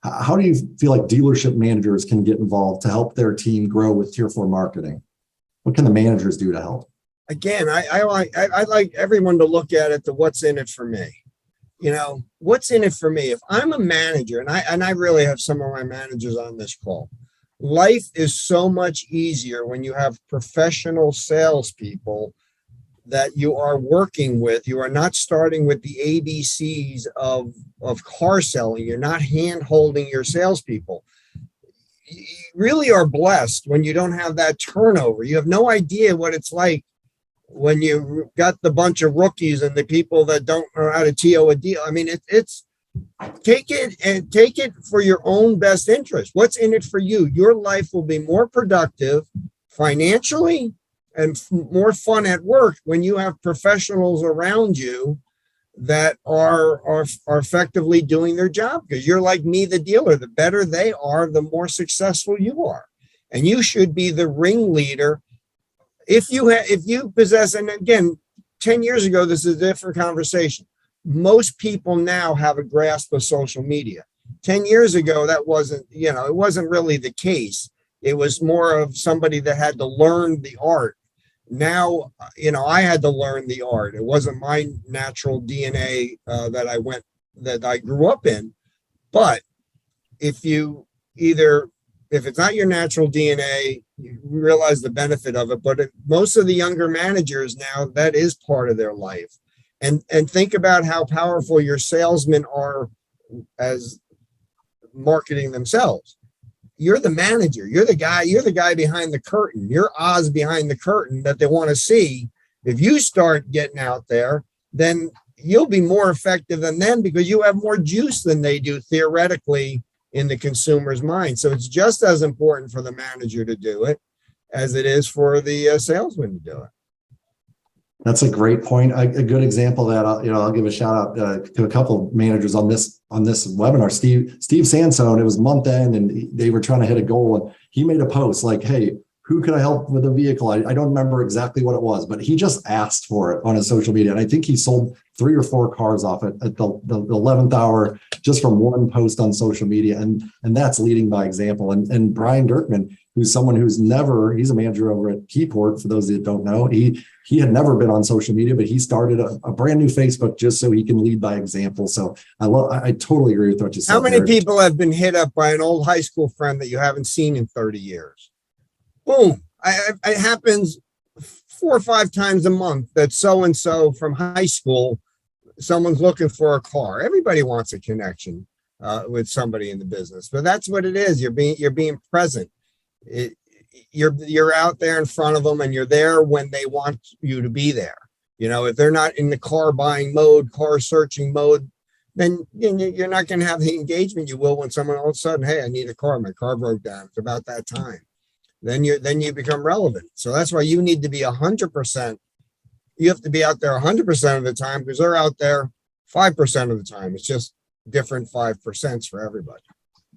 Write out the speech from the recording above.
How do you feel like dealership managers can get involved to help their team grow with Tier 4 marketing? What can the managers do to help? Again, I like everyone to look at it to what's in it for me. What's in it for me? If I'm a manager, and I really have some of my managers on this call, life is so much easier when you have professional salespeople that you are working with. You are not starting with the ABCs of car selling. You're not hand holding your salespeople. You really are blessed when you don't have that turnover. You have no idea what it's like when you got the bunch of rookies and the people that don't know how to TO a deal. I mean, it's take it for your own best interest. What's in it for you? Your life will be more productive financially and more fun at work when you have professionals around you that are effectively doing their job. Because you're like me, the dealer. The better they are, the more successful you are, and you should be the ringleader. If you possess, and again, 10 years ago, this is a different conversation. Most people now have a grasp of social media. 10 years ago, that wasn't, it wasn't really the case. It was more of somebody that had to learn the art. Now, I had to learn the art. It wasn't my natural DNA that I grew up in. But if it's not your natural DNA, you realize the benefit of it. But most of the younger managers now, that is part of their life. And think about how powerful your salesmen are as marketing themselves. You're the manager. You're the guy behind the curtain. You're Oz behind the curtain that they want to see. If you start getting out there, then you'll be more effective than them because you have more juice than they do theoretically in the consumer's mind. So it's just as important for the manager to do it as it is for the salesman to do it. That's a great point. A good example that I'll give a shout out to a couple of managers on this webinar. Steve Sansone. It was month end, and they were trying to hit a goal, and he made a post like, "Hey, who could I help with a vehicle?" I don't remember exactly what it was, but he just asked for it on his social media, and I think he sold 3 or 4 cars off at the 11th hour just from one post on social media, and that's leading by example. And Brian Dirkman, who's someone he's a manager over at Keyport. For those that don't know, he had never been on social media, but he started a brand new Facebook just so he can lead by example. So I totally agree with what you said. How many people have been hit up by an old high school friend that you haven't seen in 30 years? Boom. It happens 4 or 5 times a month that so-and-so from high school, someone's looking for a car. Everybody wants a connection with somebody in the business, but that's what it is. You're being present. You're out there in front of them, and you're there when they want you to be there. If they're not in the car buying mode, car searching mode, then you're not going to have the engagement you will when someone all of a sudden, "Hey, I need a car. My car broke down." It's about that time. Then you become relevant. So that's why you need to be 100%. You have to be out there 100% of the time because they're out there 5% of the time. It's just different 5% for everybody.